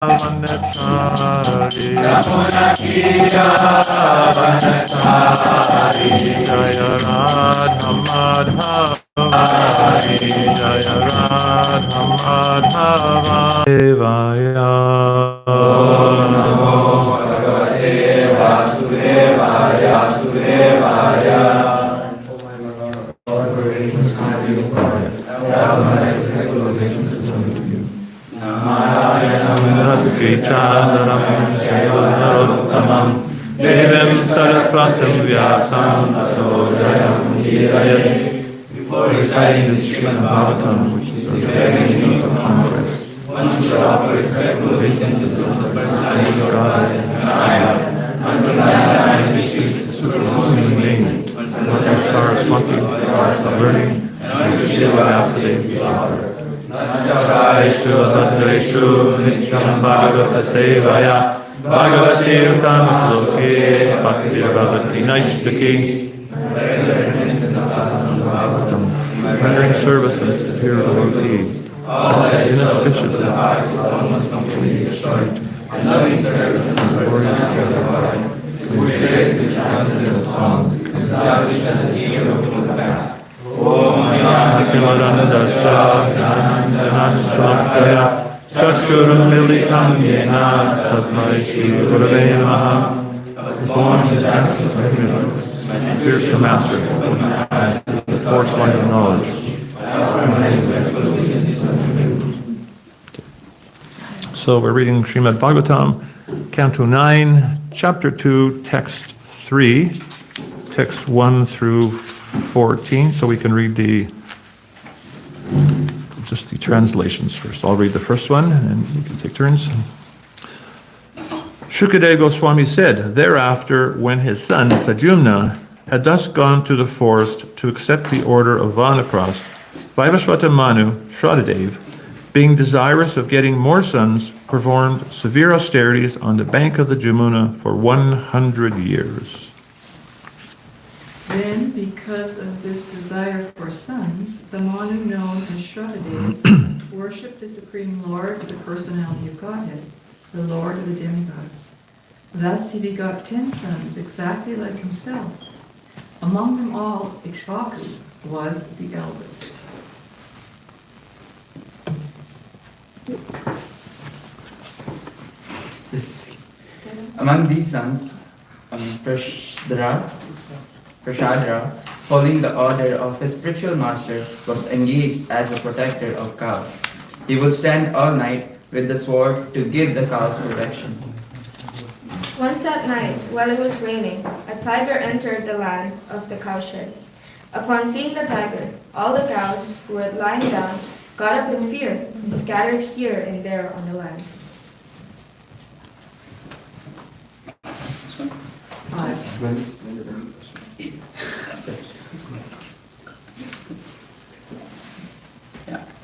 Vanachari Jaya Radha Madhava Jaya Radha Madhava Devaya Om Namo Bhagavate Vasudevaya Sudevaya Chandaram Shaivanarottamam Devim Saraswatam Vyasam Tato Jayam Hirayat. Before reciting the Srimad Bhagavatam, which is a very meaningful congress, one should offer respectful obeisances to the personality of God and Narayan, until last time we speak the supreme being, until Saraswati, the art of learning, and until Shiva Vasudev, the author. Nastavareshu Bhadreshu Nityam Bhagavata Sevaya Bhagavati Uttama Shloke Bhakti Bhagavati Naishtaki rendering services to pure devotees, inauspicious and almost completely destroyed, and loving service and glorious together whose praise we chanted in a song, established as a hero of the fact. Om Jnana-timirandasya Jnana-shalakaya Chakshurum-militam Yena Tasmai Shri-Gurave Namaha. I was born in the depths of ignorance, and fears the master of the force light of knowledge. So we're reading Srimad Bhagavatam, Canto 9, Chapter 2, Text 3, Text 1 through 14, so we can read just the translations first. I'll read the first one, and we can take turns. Shukadeva Goswami said, thereafter, when his son Sajumna had thus gone to the forest to accept the order of Vanapras, Vaivasvata Manu, Shraddhadev, being desirous of getting more sons, performed severe austerities on the bank of the Jamuna for 100 years. Then, because of this desire for sons, the Manu known as Shraddhadev worshipped the Supreme Lord, the personality of Godhead, the Lord of the demigods. Thus he begot 10 sons exactly like himself. Among them all, Ikshvaku was the eldest. Among these sons, Prashadra, following the order of his spiritual master, was engaged as a protector of cows. He would stand all night with the sword to give the cows protection. Once at night, while it was raining, a tiger entered the land of the cowshed. Upon seeing the tiger, all the cows who were lying down got up in fear and scattered here and there on the land.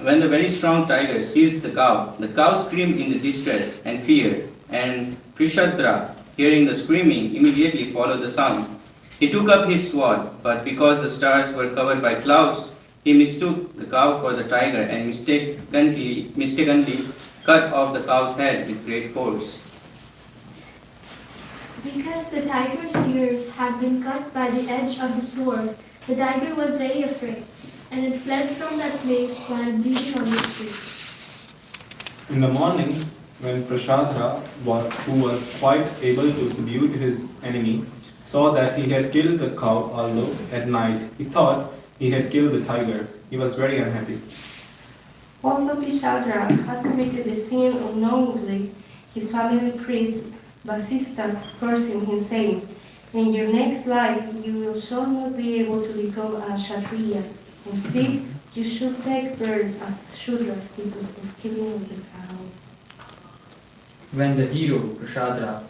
When the very strong tiger seized the cow screamed in the distress and fear, and Prishadra, hearing the screaming, immediately followed the sound. He took up his sword, but because the stars were covered by clouds, he mistook the cow for the tiger and mistakenly cut off the cow's head with great force. Because the tiger's ears had been cut by the edge of the sword, the tiger was very afraid, and it fled from that place while bleeding on the street. In the morning, when Prashadra, who was quite able to subdue his enemy, saw that he had killed the cow, although at night he thought he had killed the tiger, he was very unhappy. Although Prashadra had committed the sin unknowingly, his family priest Vasista cursed him, saying, in your next life you will surely not be able to become a Kshatriya. Instead, you should take birth as Shudra because of killing of the cow. When the hero, Prashadra,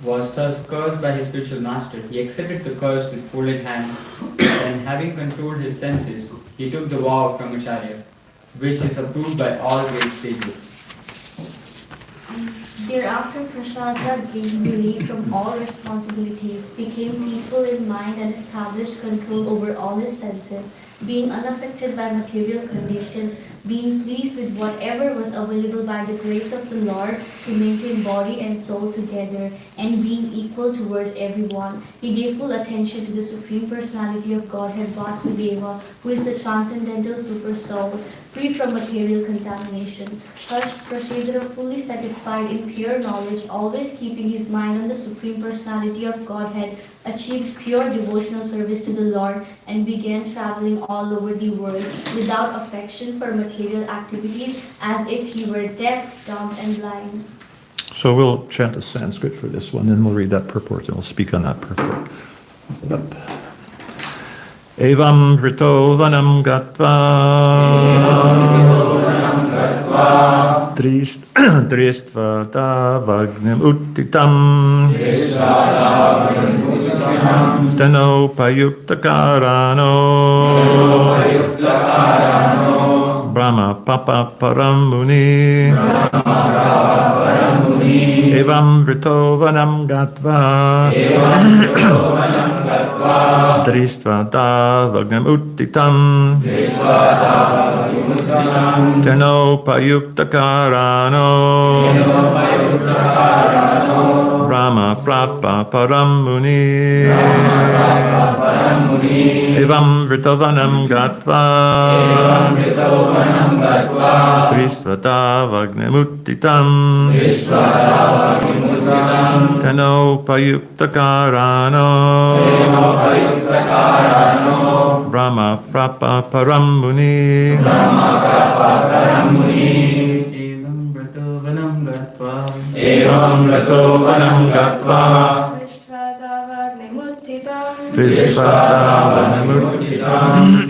was thus cursed by his spiritual master, he accepted the curse with folded hands, and having controlled his senses, he took the vow from Acharya, which is approved by all great sages. Thereafter, Prashadra gained relief from all responsibilities, became peaceful in mind, and established control over all his senses, being unaffected by material conditions, being pleased with whatever was available by the grace of the Lord to maintain body and soul together, and being equal towards everyone. He gave full attention to the Supreme Personality of Godhead Vasudeva, who is the transcendental super soul, free from material contamination. Thus, Prabhu, fully satisfied in pure knowledge, always keeping his mind on the Supreme Personality of Godhead, achieved pure devotional service to the Lord and began traveling all over the world without affection for material activities, as if he were deaf, dumb, and blind. So we'll chant the Sanskrit for this one, and we'll read that purport, and we'll speak on that purport. Evam vrito vanam gatva dristva davagnim uttitam tano payuktakarano Brahma papa paramuni Evam vrito vanam gatva Dristva davagnim uttitam Teno payuktakarano Brahma prapa paramuni Evam vrito vanam gatva Dristva davagnim uttitam Teno payuktakarano Brahma prapa paramuni Evam rato vanam gatva Trisvadavagnemuttitam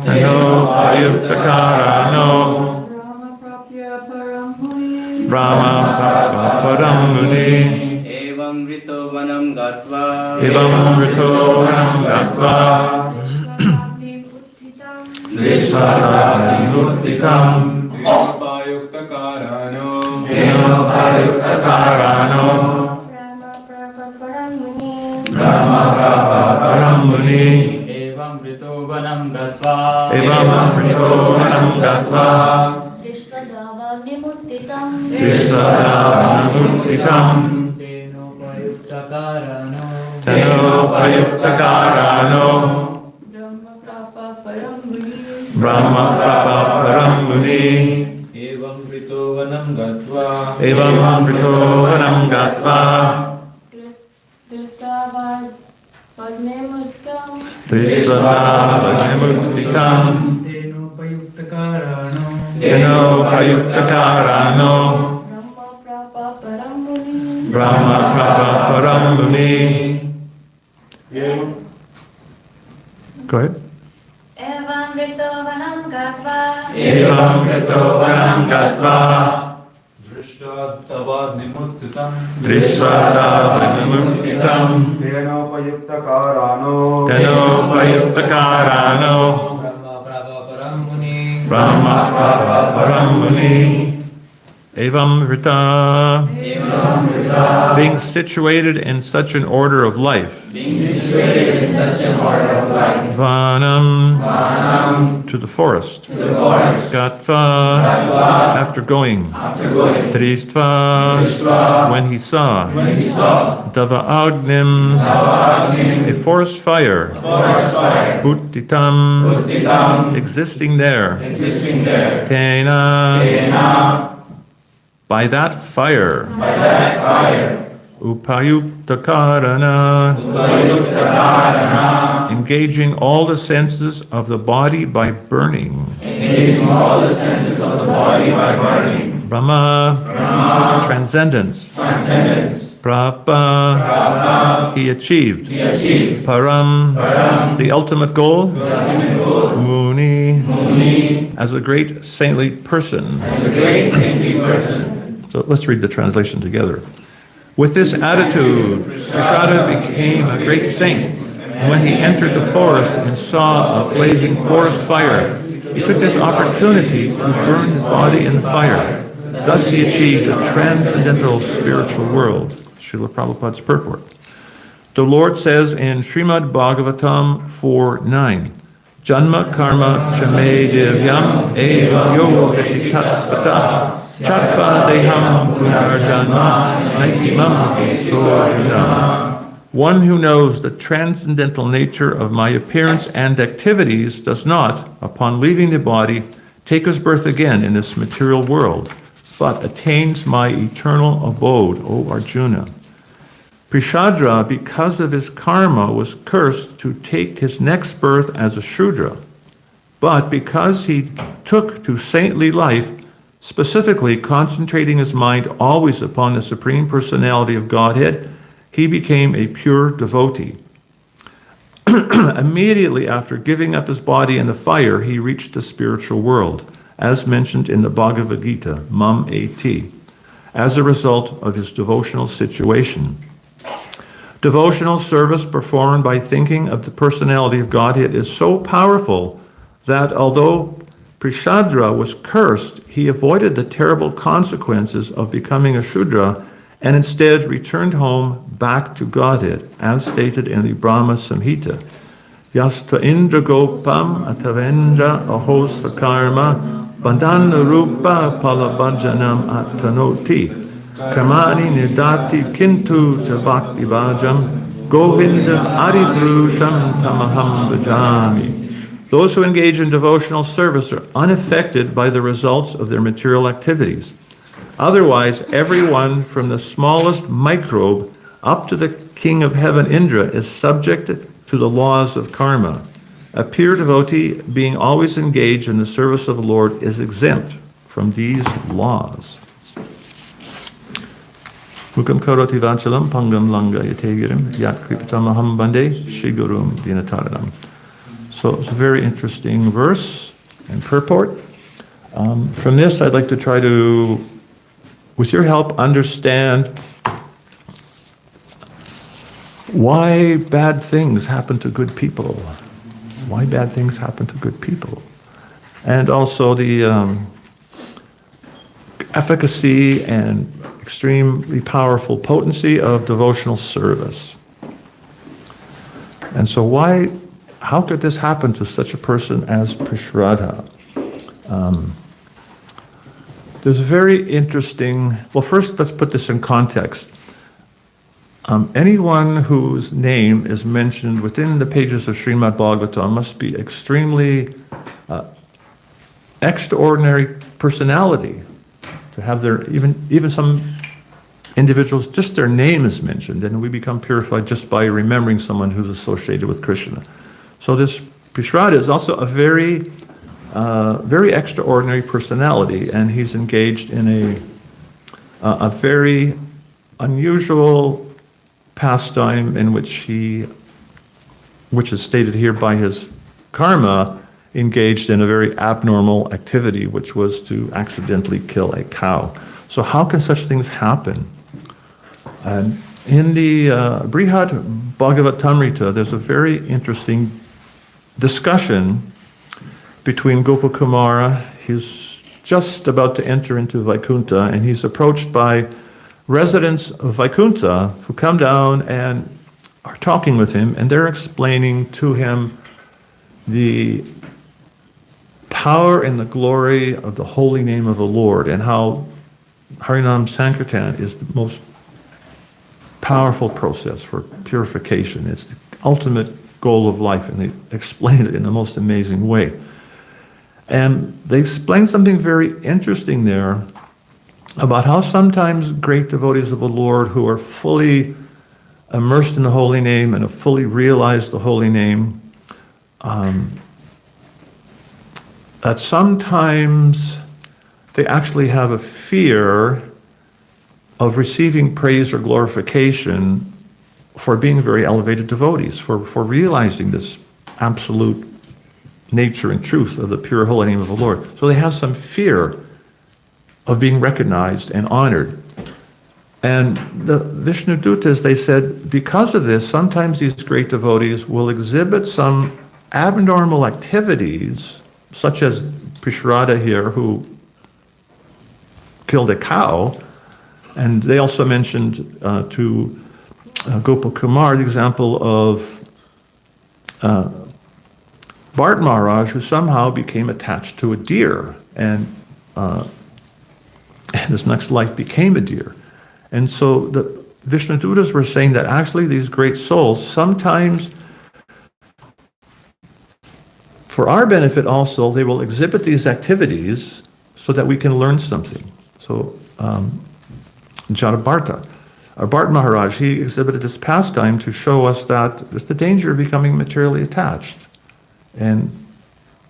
Teno payuktakarano Brahma prapa paramuni Evam rito vanam gatva Trisvadavagnemuttitam Teno payuktakarano Brahma prapa paramuni Evam rito vanam gatva Drishtvadavagnemuttitam Teno payuktakarano Brahma prapa paramuni Evam rito vanam gatva Trisvadavagnemuttitam Teno payuktakarano Brahma prapa paramuni Go ahead. Evam rito vanam gatva Drisvadavagnemuttitam Teno payuktakarano Brahma prapa paramuni Evam vrita being situated in such an order of life Vanam to the forest Gatva after going Dristva when he saw Dava Agnim a forest fire Uttitam existing there Tena by that fire Upayuktakarana engaging all the senses of the body by burning Brahma transcendence Prabhu he achieved Param the ultimate goal Muni as a great saintly person. So let's read the translation together. With this attitude, Prabhu became a great saint. And when he entered the forest and saw a blazing forest fire, he took this opportunity to burn his body in the fire. Thus he achieved a transcendental spiritual world. Srila Prabhupada's purport. The Lord says in Srimad Bhagavatam 4:9, Janma karma chame divyam eva yoga tatvata chatva deham punarjanma naitimam sorjuna. One who knows the transcendental nature of my appearance and activities does not, upon leaving the body, take his birth again in this material world, but attains my eternal abode, O Arjuna. Prishadra, because of his karma, was cursed to take his next birth as a Shudra. But because he took to saintly life, specifically concentrating his mind always upon the Supreme Personality of Godhead, he became a pure devotee. Immediately after giving up his body in the fire, he reached the spiritual world, as mentioned in the Bhagavad Gita, Mam A.T., as a result of his devotional situation. Devotional service performed by thinking of the personality of Godhead is so powerful that although Prishadra was cursed, he avoided the terrible consequences of becoming a Shudra and instead returned home back to Godhead, as stated in the Brahma Samhita. Yasta Indra Gopam Atavendra Ahosa Karma Bandhana Rupa Palabhajanam Attanoti Kamani Nidati Kintu Chabakti Bhajam Govindam Adibrusham Tamaham Bhajami. Those who engage in devotional service are unaffected by the results of their material activities. Otherwise, everyone from the smallest microbe up to the king of heaven, Indra, is subjected to the laws of karma. A pure devotee, being always engaged in the service of the Lord, is exempt from these laws. Mukam karoti vachalam pangam langa yategirim yat kripatamaham bande shigurum dinataranam. So it's a very interesting verse and purport. From this, I'd like to try to, with your help, understand why bad things happen to good people. Why bad things happen to good people. And also the efficacy and extremely powerful potency of devotional service. And so how could this happen to such a person as Prishradha? There's a very interesting, well, first let's put this in context. Anyone whose name is mentioned within the pages of Srimad Bhagavatam must be extremely extraordinary personality to have their, even some individuals, just their name is mentioned, and we become purified just by remembering someone who's associated with Krishna. So this Prishradha is also a very extraordinary personality, and he's engaged in a very unusual pastime in which which is stated here by his karma, engaged in a very abnormal activity, which was to accidentally kill a cow. So how can such things happen? And in the Brihad Bhagavatamrita, there's a very interesting discussion between Gopakumara. He's just about to enter into Vaikuntha, and he's approached by residents of Vaikuntha who come down and are talking with him, and they're explaining to him the power and the glory of the holy name of the Lord, and how Harinam Sankirtan is the most powerful process for purification. It's the ultimate goal of life, and they explain it in the most amazing way. And they explain something very interesting there about how sometimes great devotees of the Lord who are fully immersed in the holy name and have fully realized the holy name, that sometimes they actually have a fear of receiving praise or glorification for being very elevated devotees, for realizing this absolute nature and truth of the pure holy name of the Lord. So they have some fear of being recognized and honored. And the Vishnu Dutas, they said, because of this, sometimes these great devotees will exhibit some abnormal activities, such as Prishradha here, who killed a cow. And they also mentioned to Gopakumar the example of Bharat Maharaj, who somehow became attached to a deer, and his next life became a deer. And so the Vishnudutas were saying that actually these great souls, sometimes for our benefit also, they will exhibit these activities so that we can learn something. So Jadabharta, or Bharat Maharaj, he exhibited this pastime to show us that there's the danger of becoming materially attached. And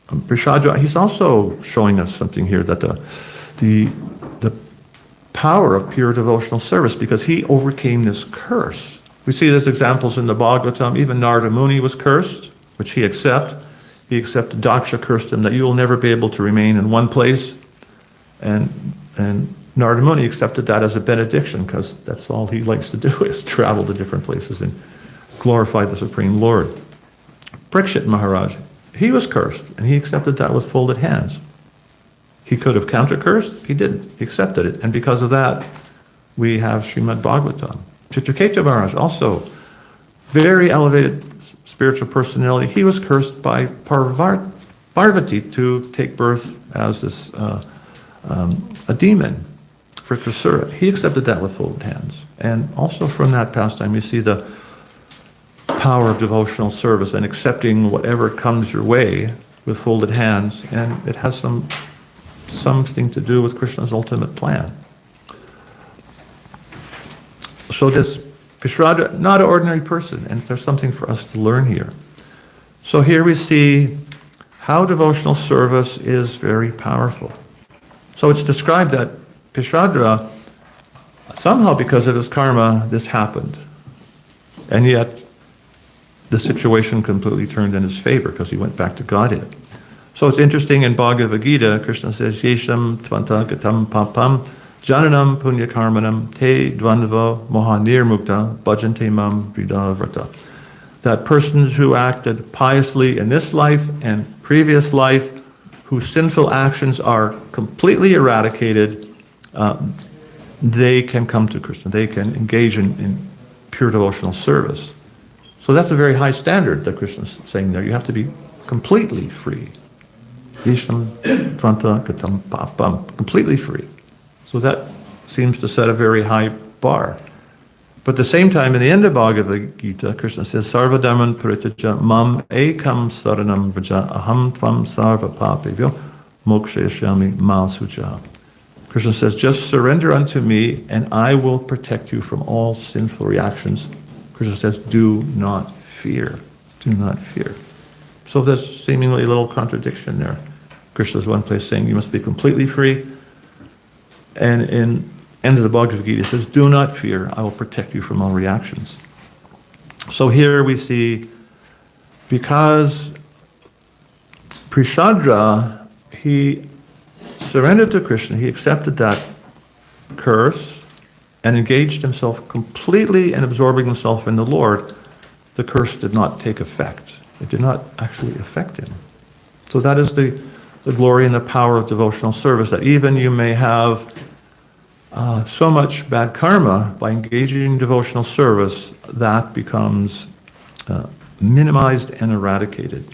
Prishadra, he's also showing us something here, that the power of pure devotional service, because he overcame this curse. We see these examples in the Bhagavatam. Even Narada Muni was cursed, which he accepted. He accepted. Daksha cursed him that you will never be able to remain in one place. And Narada Muni accepted that as a benediction, because that's all he likes to do, is travel to different places and glorify the Supreme Lord. Parikshit Maharaj, he was cursed, and he accepted that with folded hands. He could have counter-cursed, he didn't. He accepted it, and because of that, we have Srimad Bhagavatam. Chitraketu Maharaj, also very elevated spiritual personality. He was cursed by Parvati to take birth as this a demon for Krasura. He accepted that with folded hands. And also from that pastime, you see the power of devotional service and accepting whatever comes your way with folded hands, and it has something to do with Krishna's ultimate plan. So this Vishradra, not an ordinary person, and there's something for us to learn here. So here we see how devotional service is very powerful. So it's described that Vishradra, somehow because of his karma, this happened. And yet, the situation completely turned in his favor because he went back to Godhead. So it's interesting in Bhagavad Gita, Krishna says, Yesham tvanta gatam papam jananam punya karmanam te dvandva mohanir mukta bhajante mam vridavrata. That persons who acted piously in this life and previous life, whose sinful actions are completely eradicated, they can come to Krishna. They can engage in pure devotional service. So that's a very high standard that Krishna's saying there. You have to be completely free. Isham Tvanta Katam Papam, completely free. So that seems to set a very high bar. But at the same time, in the end of Bhagavad Gita, Krishna says, Sarva Dharman Paritaja Mam Ekam Saranam Vraja Aham Tvam Sarva Papevyo Mokshayashyami Ma Suja. Krishna says, just surrender unto me and I will protect you from all sinful reactions. Krishna says, do not fear. Do not fear. So there's seemingly a little contradiction there. Krishna's one place saying you must be completely free. And in end of the Bhagavad Gita, it says, do not fear, I will protect you from all reactions. So here we see, because Prishadra, he surrendered to Krishna, he accepted that curse and engaged himself completely in absorbing himself in the Lord, the curse did not take effect. It did not actually affect him. So that is the glory and the power of devotional service, that even you may have so much bad karma, by engaging in devotional service, that becomes minimized and eradicated.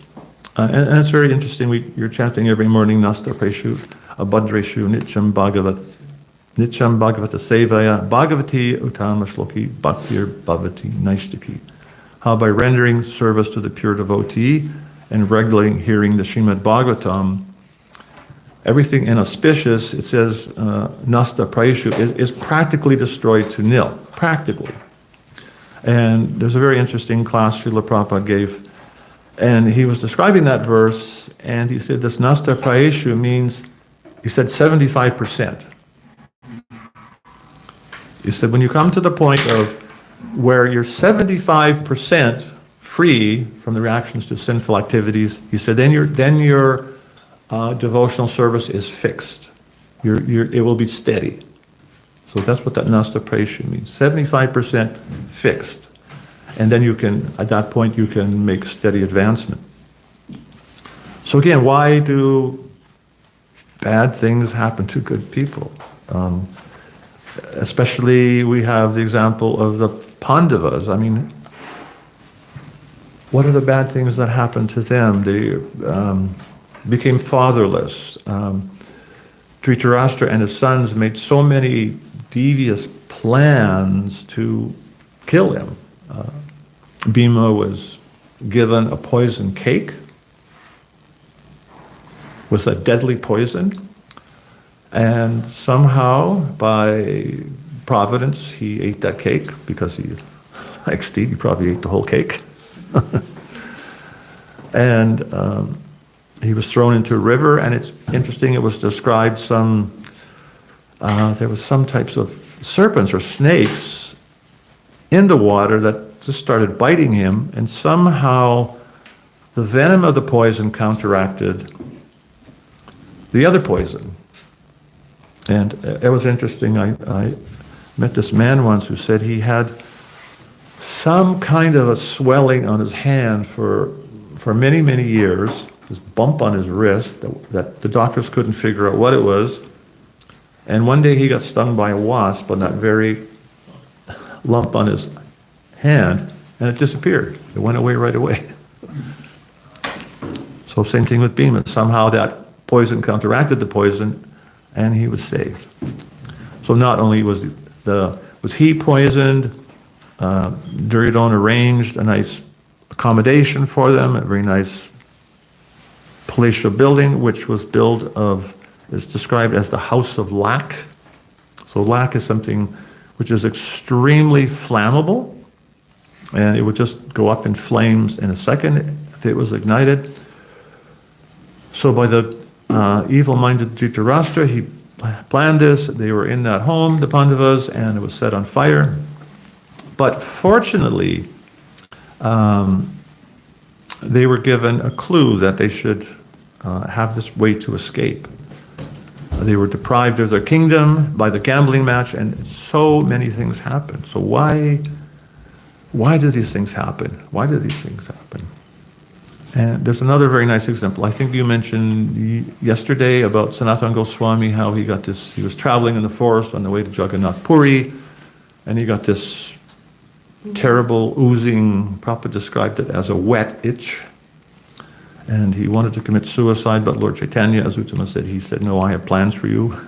And it's very interesting, you're chanting every morning, Nasta Preshu, Abhadreshu, Nityam Bhagavata Sevaya, Bhagavati Uttama Shloki, Bhaktir Bhavati Naistaki. How by rendering service to the pure devotee and regularly hearing the Srimad Bhagavatam, everything inauspicious, it says, Nasta Prayeshu, is practically destroyed to nil. Practically. And there's a very interesting class Srila Prabhupada gave, and he was describing that verse, and he said this Nasta Prayeshu means, he said 75%. He said when you come to the point of where you're 75% free from the reactions to sinful activities, he said then your devotional service is fixed. It will be steady. So that's what that Nasta Prayeshu means. 75% fixed. And then you can, at that point, you can make steady advancement. So again, why do bad things happen to good people? Especially we have the example of the Pandavas. I mean, what are the bad things that happened to them? They became fatherless. Dhritarashtra and his sons made so many devious plans to kill him. Bhima was given a poison cake with a deadly poison, and somehow, by providence, he ate that cake because he likes to eat. He probably ate the whole cake. And he was thrown into a river, and it's interesting, it was described there was some types of serpents or snakes in the water that just started biting him, and somehow the venom of the poison counteracted the other poison. And it was interesting, I met this man once who said he had some kind of a swelling on his hand for many, many years, this bump on his wrist that the doctors couldn't figure out what it was. And one day he got stung by a wasp on that very lump on his hand, and it disappeared. It went away right away. So same thing with Bhima. Somehow that poison counteracted the poison, and he was saved. So not only was he poisoned, Duryodhana arranged a nice accommodation for them, a very nice palatial building, which was is described as the house of lac. So lac is something which is extremely flammable, and it would just go up in flames in a second if it was ignited. So by the evil-minded Dhritarashtra, he planned this. They were in that home, the Pandavas, and it was set on fire. But fortunately, they were given a clue that they should have this way to escape. They were deprived of their kingdom by the gambling match, and so many things happened. So why did these things happen? Why did these things happen? And there's another very nice example. I think you mentioned yesterday about Sanatana Goswami, how he was traveling in the forest on the way to Jagannath Puri, and he got this terrible oozing, Prabhupada described it as a wet itch. And he wanted to commit suicide, but Lord Chaitanya, as Uttama said, he said, no, I have plans for you.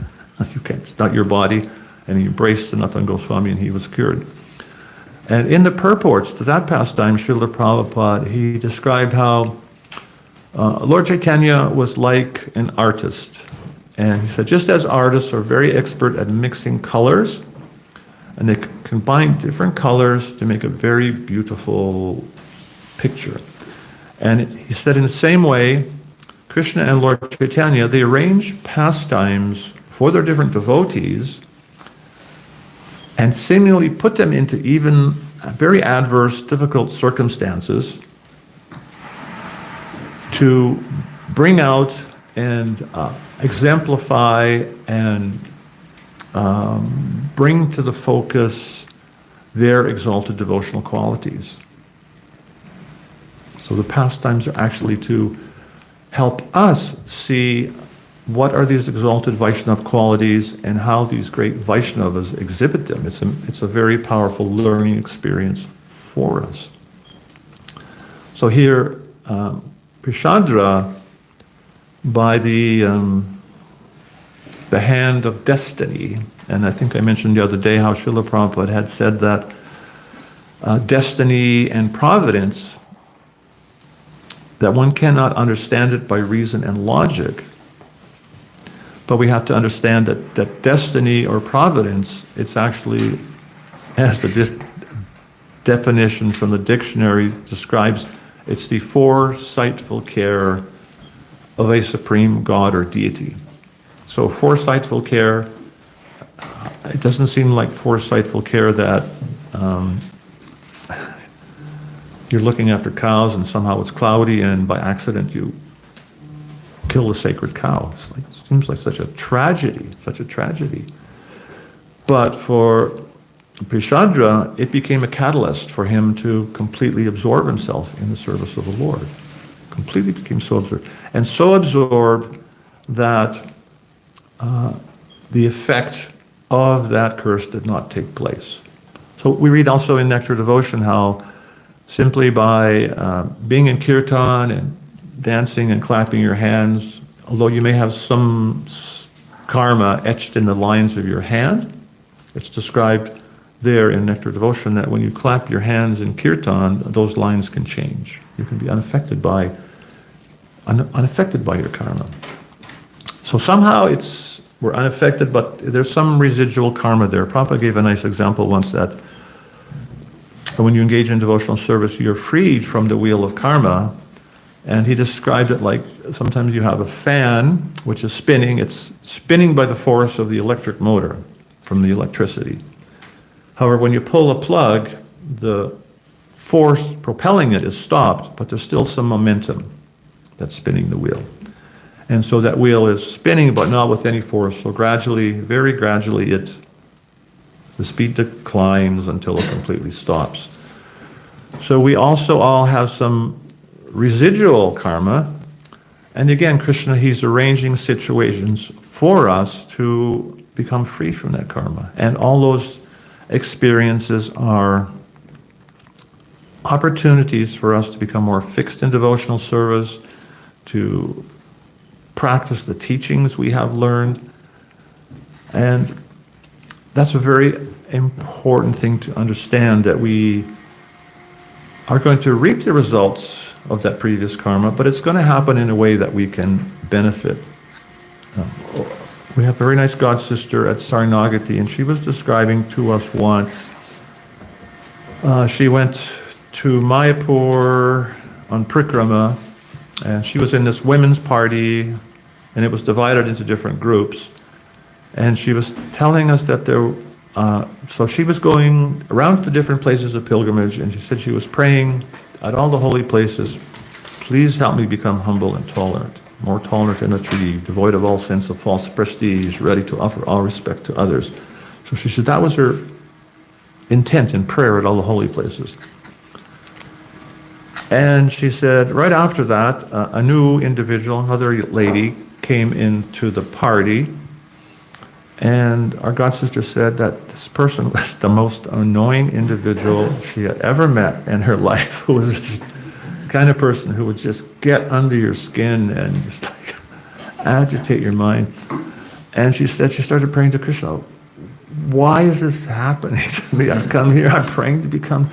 You can't, it's not your body. And he embraced Sanatana Goswami, and he was cured. And in the purports to that pastime, Srila Prabhupada, he described how Lord Chaitanya was like an artist. And he said, just as artists are very expert at mixing colors, and they combine different colors to make a very beautiful picture. And he said in the same way, Krishna and Lord Chaitanya, they arrange pastimes for their different devotees and seemingly put them into even very adverse, difficult circumstances to bring out and exemplify and bring to the focus their exalted devotional qualities. So the pastimes are actually to help us see what are these exalted Vaishnava qualities and how these great Vaishnavas exhibit them. It's a very powerful learning experience for us. So here, Prishadra, by the hand of destiny, and I think I mentioned the other day how Srila Prabhupada had said that destiny and providence, that one cannot understand it by reason and logic, but we have to understand that destiny or providence, it's actually, as the definition from the dictionary describes, it's the foresightful care of a supreme God or deity. So foresightful care, it doesn't seem like foresightful care that you're looking after cows and somehow it's cloudy and by accident you kill the sacred cow. It seems like such a tragedy. But for Prishadra, it became a catalyst for him to completely absorb himself in the service of the Lord. Completely became so absorbed. And so absorbed that the effect of that curse did not take place. So we read also in Nectar Devotion how simply by being in kirtan and dancing and clapping your hands, although you may have some karma etched in the lines of your hand. It's described there in Nectar Devotion that when you clap your hands in kirtan, those lines can change. You can be unaffected by your karma. So somehow we're unaffected, but there's some residual karma there. Prabhupada gave a nice example once that when you engage in devotional service, you're freed from the wheel of karma. And he described it like sometimes you have a fan which is spinning. It's spinning by the force of the electric motor from the electricity. However, when you pull a plug, the force propelling it is stopped, but there's still some momentum that's spinning the wheel. And so that wheel is spinning, but not with any force. So gradually, very gradually, the speed declines until it completely stops. So we also all have some residual karma. And again, Krishna, he's arranging situations for us to become free from that karma. And all those experiences are opportunities for us to become more fixed in devotional service, to practice the teachings we have learned. And that's a very important thing to understand, that we are going to reap the results of that previous karma, but it's going to happen in a way that we can benefit. We have a very nice god sister at Saranagati, and she was describing to us once, she went to Mayapur on Prikrama, and she was in this women's party, and it was divided into different groups. And she was telling us that so she was going around to the different places of pilgrimage, and she said she was praying at all the holy places, please help me become humble and tolerant, more tolerant and achieve, devoid of all sense of false prestige, ready to offer all respect to others. So she said that was her intent in prayer at all the holy places. And she said right after that, a new individual, another lady, came into the party, and our god sister said that this person was the most annoying individual she had ever met in her life, who was just the kind of person who would just get under your skin and just like agitate your mind. And she said she started praying to Krishna, why is this happening to me? I've come here, I'm praying to become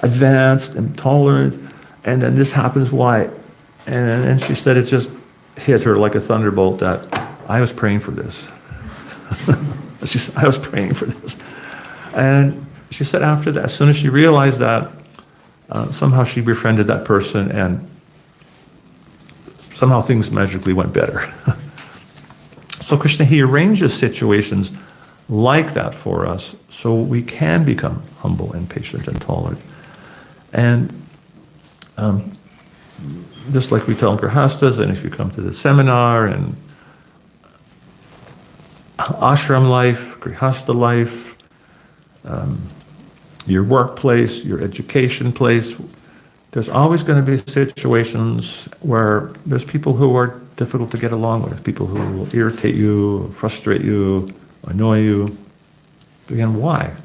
advanced and tolerant, and then this happens, why? And she said it just hit her like a thunderbolt that I was praying for this. She said, I was praying for this. And she said after that, as soon as she realized that, somehow she befriended that person, and somehow things magically went better. So Krishna, he arranges situations like that for us so we can become humble and patient and tolerant. And just like we tell grihastas, and if you come to the seminar, and ashram life, grihasta life, your workplace, your education place, there's always going to be situations where there's people who are difficult to get along with, people who will irritate you, frustrate you, annoy you. But again, why?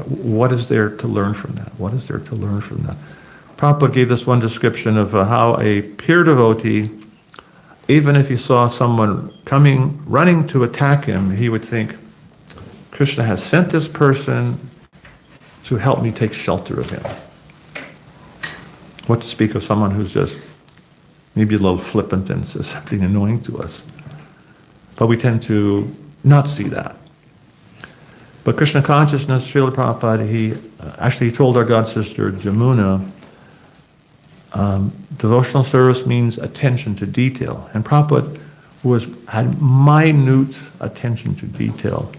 What is there to learn from that? What is there to learn from that? Prabhupada gave this one description of how a pure devotee, even if he saw someone running to attack him, he would think, Krishna has sent this person to help me take shelter of him. What to speak of someone who's just maybe a little flippant and says something annoying to us. But we tend to not see that. But Krishna consciousness, Srila Prabhupada, he told our god sister Jamuna, devotional service means attention to detail. And Prabhupada had minute attention to detail.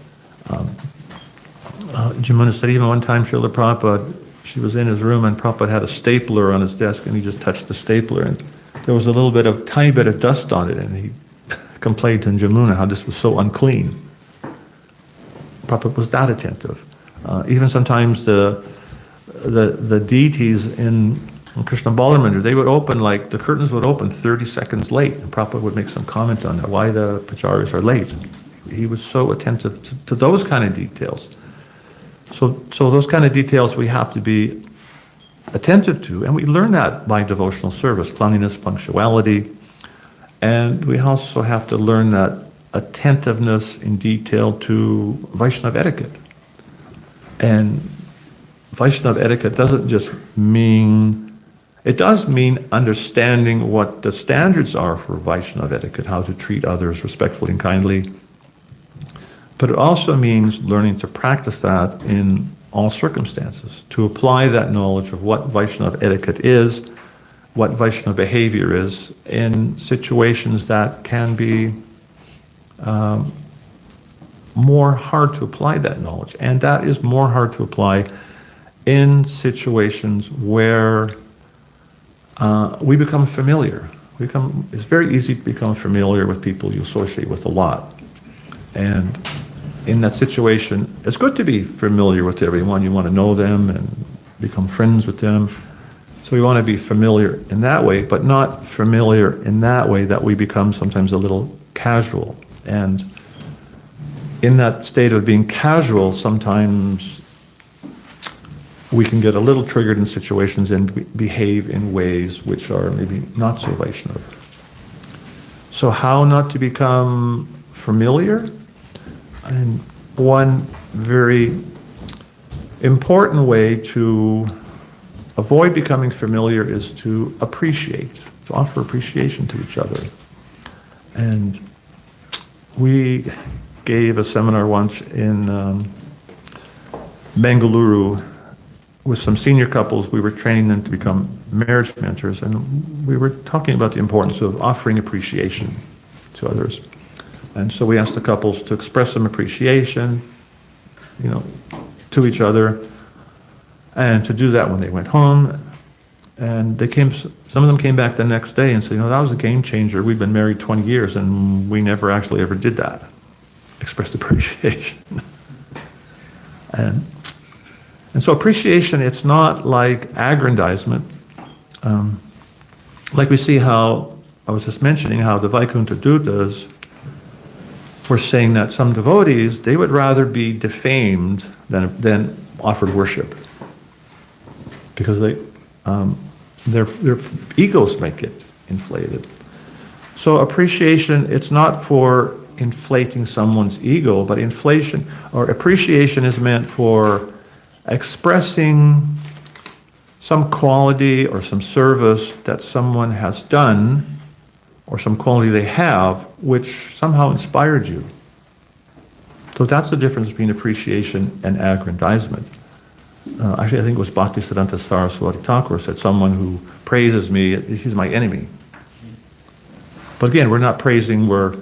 Jamuna said even one time Srila Prabhupada, she was in his room and Prabhupada had a stapler on his desk and he just touched the stapler and there was a tiny bit of dust on it, and he complained to Jamuna how this was so unclean. Prabhupada was that attentive. Even sometimes the deities in Krishna Balaram, they would open, like the curtains would open 30 seconds late, and Prabhupada would make some comment on that, why the pujaris are late. He was so attentive to those kind of details. So those kind of details we have to be attentive to, and we learn that by devotional service, cleanliness, punctuality, and we also have to learn that attentiveness in detail to Vaishnava etiquette. And Vaishnava etiquette doesn't just mean, it does mean understanding what the standards are for Vaishnava etiquette, how to treat others respectfully and kindly, but it also means learning to practice that in all circumstances, to apply that knowledge of what Vaishnava etiquette is, what Vaishnava behavior is, in situations that can be more hard to apply that knowledge. And that is more hard to apply in situations where we become familiar. It's very easy to become familiar with people you associate with a lot. And in that situation, it's good to be familiar with everyone. You want to know them and become friends with them. So we want to be familiar in that way, but not familiar in that way that we become sometimes a little casual. And in that state of being casual, sometimes we can get a little triggered in situations and behave in ways which are maybe not so Vaishnava. So how not to become familiar? And one very important way to avoid becoming familiar is to appreciate, to offer appreciation to each other. And we gave a seminar once in Bengaluru with some senior couples. We were training them to become marriage mentors, and we were talking about the importance of offering appreciation to others. And so we asked the couples to express some appreciation, to each other, and to do that when they went home. And some of them came back the next day and said, that was a game changer. We've been married 20 years and we never actually ever did that. Expressed appreciation. And so appreciation, it's not like aggrandizement. Like we see how, I was just mentioning how the Vaikuntha Dutas were saying that some devotees, they would rather be defamed than offered worship. Because their egos might get inflated. So appreciation, it's not for inflating someone's ego, but appreciation is meant for expressing some quality or some service that someone has done, or some quality they have, which somehow inspired you. So that's the difference between appreciation and aggrandizement. Actually, I think it was Bhaktisiddhanta Saraswati Thakur said, someone who praises me, he's my enemy. But again, we're not praising, we're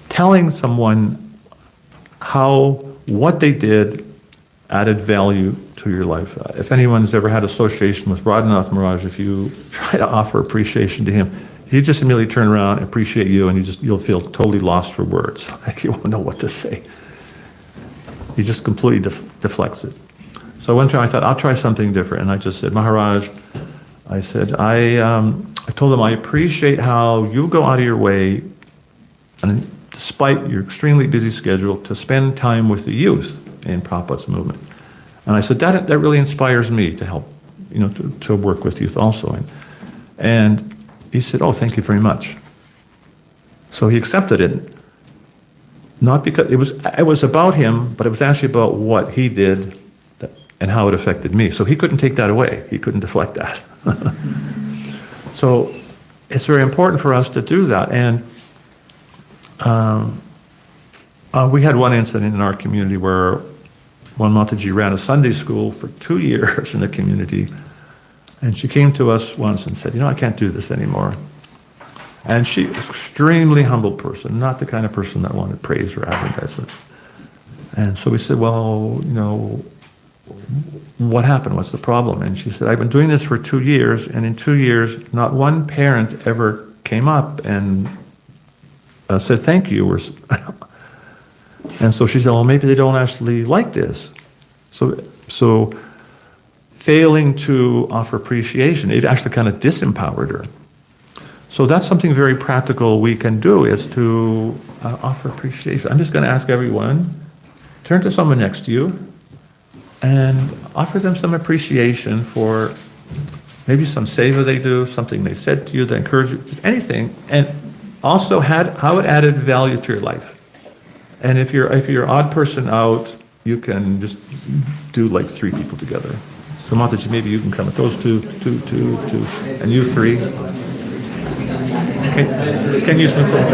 telling someone how what they did added value to your life. If anyone's ever had association with Radhanath Maharaj, if you try to offer appreciation to him, he just immediately turn around and appreciate you, and you'll feel totally lost for words. Like you won't know what to say. He just completely deflects it. So one time I thought, I'll try something different. And I just said, Maharaj, I said, I told him, I appreciate how you go out of your way, and despite your extremely busy schedule, to spend time with the youth in Prabhupada's movement. And I said, that really inspires me to help, to work with youth also. And he said, oh, thank you very much. So he accepted it. Not because it was about him, but it was actually about what he did and how it affected me. So he couldn't take that away. He couldn't deflect that. So it's very important for us to do that. And we had one incident in our community where one Mataji ran a Sunday school for 2 years in the community. And she came to us once and said, I can't do this anymore. And she was an extremely humble person, not the kind of person that wanted praise or advertisement. And so we said, well, what happened? What's the problem? And she said, I've been doing this for 2 years, and in 2 years, not one parent ever came up and said thank you. And so she said, well, maybe they don't actually like this. So failing to offer appreciation, it actually kind of disempowered her. So that's something very practical we can do, is to offer appreciation. I'm just going to ask everyone, turn to someone next to you and offer them some appreciation for maybe some seva they do, something they said to you that encouraged you, just anything, and also how it added value to your life. And if you're odd person out, you can just do like 3 people together. So Mataji, maybe you can come with those two, and you 3. Can you use my phone?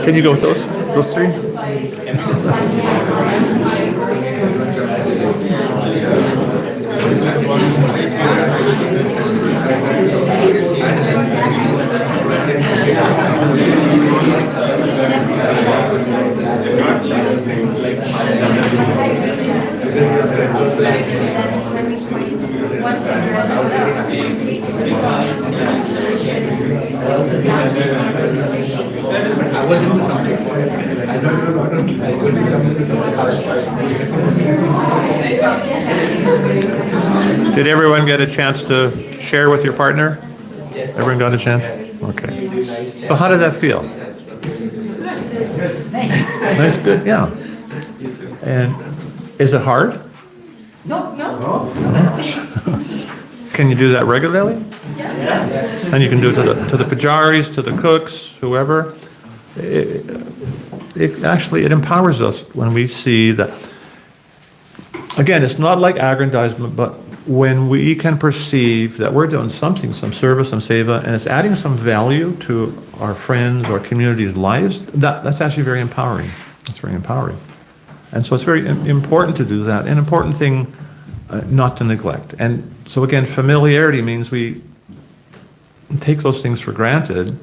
Can you go with those 3? Did everyone get a chance to share with your partner? Yes. Everyone got a chance? Okay. So how did that feel? Nice, good, yeah. And is it hard? No. Can you do that regularly? Yes. And you can do it to the pujaris, to the cooks, whoever. It actually empowers us when we see that. Again, it's not like aggrandizement, but when we can perceive that we're doing something, some service, some seva, and it's adding some value to our friends or community's lives, that's actually very empowering. It's very empowering. And so it's very important to do that, an important thing not to neglect. And so again, familiarity means we take those things for granted,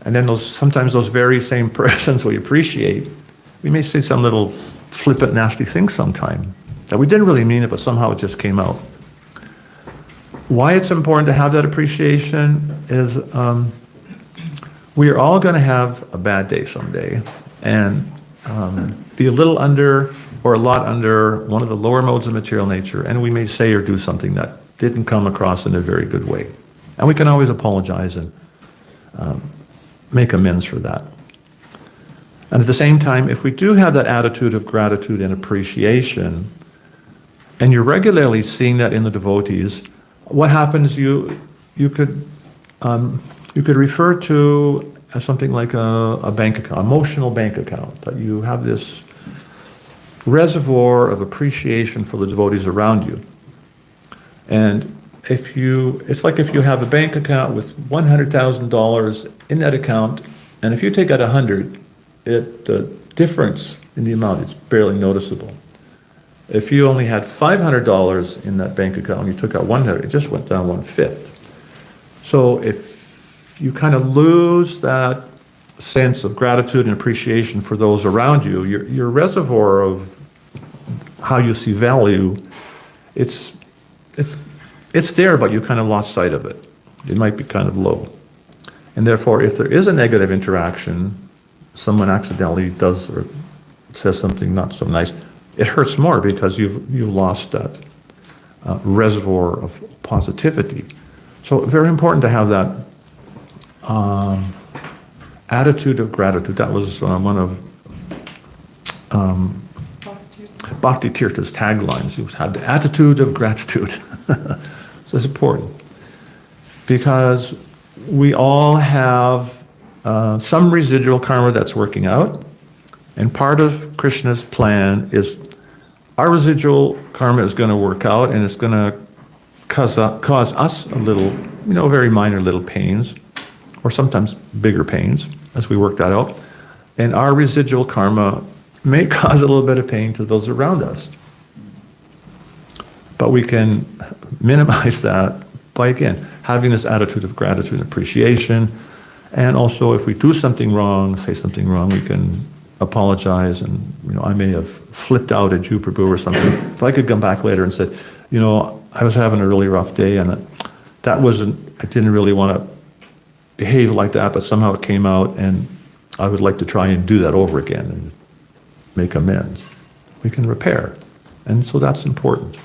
and then sometimes those very same persons we appreciate, we may say some little flippant, nasty thing sometime that we didn't really mean it, but somehow it just came out. Why it's important to have that appreciation is we are all going to have a bad day someday, and be a little under or a lot under one of the lower modes of material nature, and we may say or do something that didn't come across in a very good way. And we can always apologize and make amends for that. And at the same time, if we do have that attitude of gratitude and appreciation, and you're regularly seeing that in the devotees, what happens, you could refer to as something like a bank account, emotional bank account, that you have this reservoir of appreciation for the devotees around you. And it's like if you have a bank account with $100,000 in that account, and if you take out 100, the difference in the amount is barely noticeable. If you only had $500 in that bank account and you took out 100, it just went down 1/5. So if you kind of lose that sense of gratitude and appreciation for those around you, your reservoir of how you see value, it's there, but you kind of lost sight of it. It might be kind of low. And therefore, if there is a negative interaction, someone accidentally does or says something not so nice, it hurts more because you've lost that reservoir of positivity. So very important to have that attitude of gratitude. That was one of Bhakti Tirtha's taglines. He had the attitude of gratitude. So it's important because we all have some residual karma that's working out, and part of Krishna's plan is our residual karma is going to work out, and it's going to cause us a little, very minor little pains, or sometimes bigger pains as we work that out. And our residual karma may cause a little bit of pain to those around us. But we can minimize that by, again, having this attitude of gratitude and appreciation. And also, if we do something wrong, say something wrong, we can apologize, and I may have flipped out at you, Prabhu, or something. If I could come back later and said, I was having a really rough day, and I didn't really want to behave like that, but somehow it came out, and I would like to try and do that over again and make amends. We can repair. And so that's important.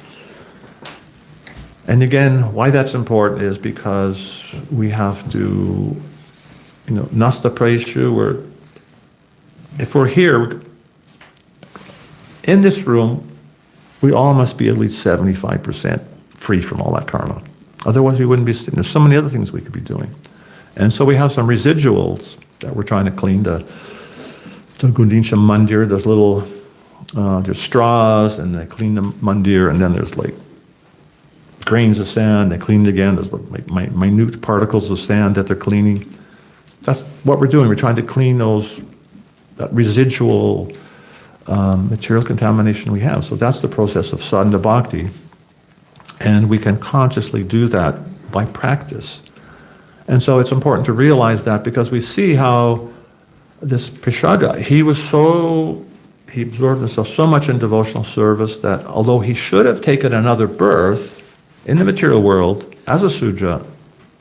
And again, why that's important is because we have to, nasta praishu, if we're here, in this room, we all must be at least 75% free from all that karma. Otherwise, we wouldn't be sitting. There's so many other things we could be doing. And so we have some residuals that we're trying to clean. The Gundinsha mandir, there's straws, and they clean the mandir, and then there's like grains of sand, they clean it again. There's like minute particles of sand that they're cleaning. That's what we're doing. We're trying to clean that residual material contamination we have. So that's the process of sadhana bhakti. And we can consciously do that by practice. And so it's important to realize that, because we see how this Prishadra, he absorbed himself so much in devotional service that although he should have taken another birth in the material world as a Sudra,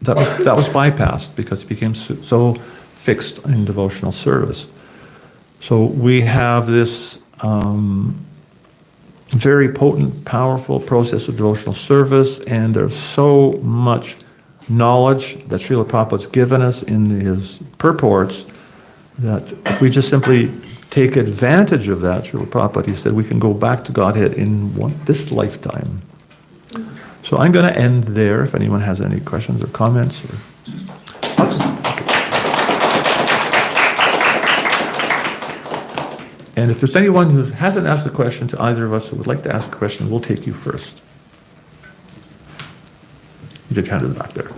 that was bypassed because he became so fixed in devotional service. So we have this very potent, powerful process of devotional service, and there's so much knowledge that Srila Prabhupada's given us in his purports that if we just simply take advantage of that, Srila Prabhupada, he said, we can go back to Godhead in this lifetime. So I'm going to end there if anyone has any questions or comments. And if there's anyone who hasn't asked a question to either of us who would like to ask a question, we'll take you first. You did hand it back there.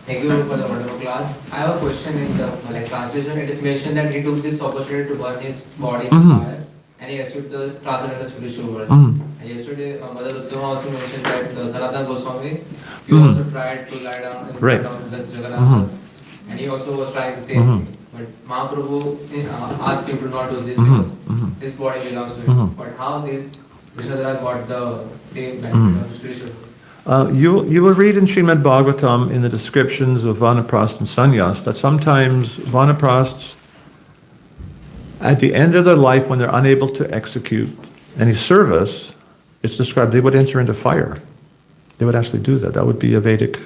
Thank you for the wonderful class. I have a question in the translation. It is mentioned that he took this opportunity to burn his body in fire, and he achieved the transcendental spiritual world. And yesterday, Mother Uttama also mentioned that Sanatana Goswami, he also tried to lie down in front of the Jagannath, and he also was trying the same thing. But Mahaprabhu asked him to not do this because his body belongs to him. But how this Vishwadhara got the same spiritual? You will read in Srimad Bhagavatam in the descriptions of Vanaprastha and Sannyas that sometimes Vanaprasts, at the end of their life when they're unable to execute any service, it's described they would enter into fire. They would actually do that. That would be a Vedic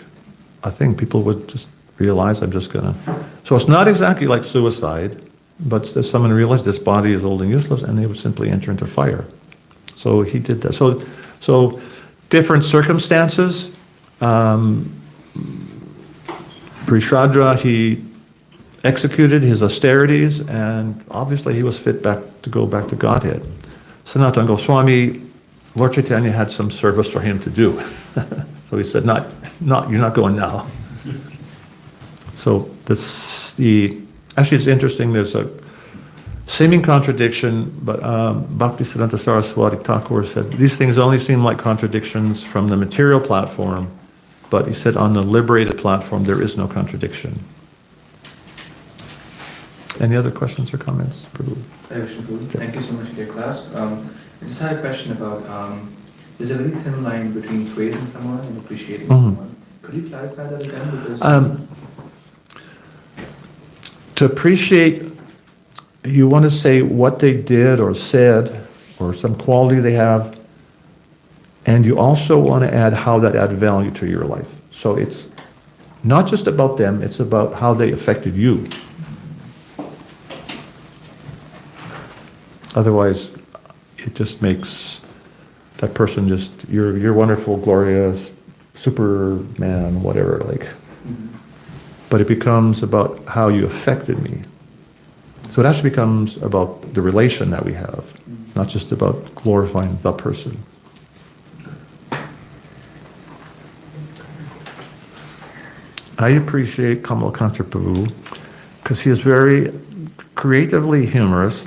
thing. People would just realize, I'm just going to... So it's not exactly like suicide, but someone realized this body is old and useless, and they would simply enter into fire. So he did that. So different circumstances. Prishadra, he executed his austerities, and obviously he was fit to go back to Godhead. Sanatana Goswami, Lord Chaitanya had some service for him to do. So he said, "Not, you're not going now." So actually it's interesting, there's a seeming contradiction, but Bhaktisiddhanta Saraswati Thakur said, these things only seem like contradictions from the material platform, but he said on the liberated platform there is no contradiction. Any other questions or comments? Prabhu? Thank you so much for your class. I just had a question about, there's a very thin line between praising someone and appreciating someone. Could you clarify that again? Because to appreciate, you want to say what they did or said, or some quality they have, and you also want to add how that add value to your life. So it's not just about them, it's about how they affected you. Otherwise, it just makes that person just, you're wonderful, glorious, Superman, whatever, like. But it becomes about how you affected me. So it actually becomes about the relation that we have, not just about glorifying the person. I appreciate Kamalakanta Prabhu because he is very creatively humorous.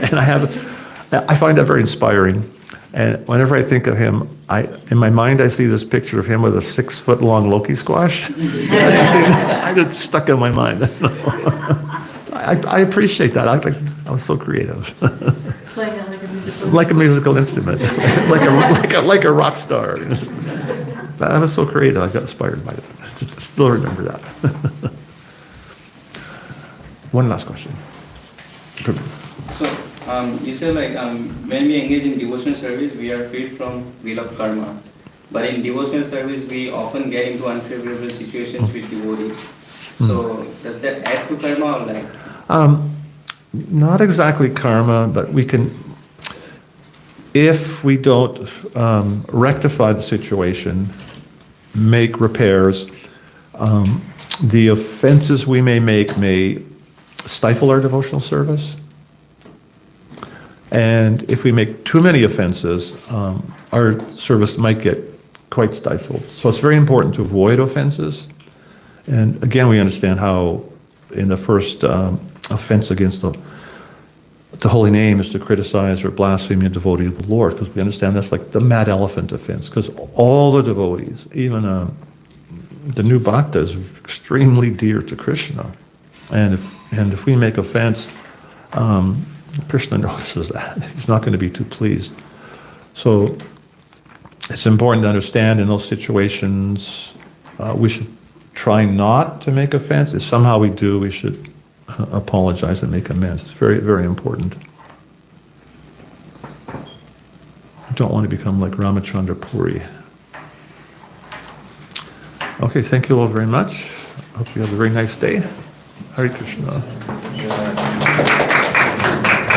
And I find that very inspiring. And whenever I think of him, in my mind I see this picture of him with a 6-foot-long Loki squash. I get stuck in my mind. I appreciate that. I was so creative. Playing it like a musical. Like a musical instrument, like a rock star. I was so creative. I got inspired by it. I still remember that. One last question. So, you say like when we engage in devotional service, we are freed from wheel of karma. But in devotional service, we often get into unfavorable situations with devotees. So, does that add to karma or like? Not exactly karma, but we can, if we don't rectify the situation, make repairs, the offenses we may make may stifle our devotional service. And if we make too many offenses, our service might get quite stifled. So it's very important to avoid offenses. And again, we understand how in the first offense against the holy name is to criticize or blaspheme a devotee of the Lord, because we understand that's like the mad elephant offense, because all the devotees, even the new bhakta, is extremely dear to Krishna. And if we make offense, Krishna notices that. He's not going to be too pleased. So it's important to understand in those situations, we should try not to make offense. If somehow we do, we should apologize and make amends. It's very, very important. You don't want to become like Ramachandra Puri. Okay, thank you all very much. Hope you have a very nice day. Hare Krishna.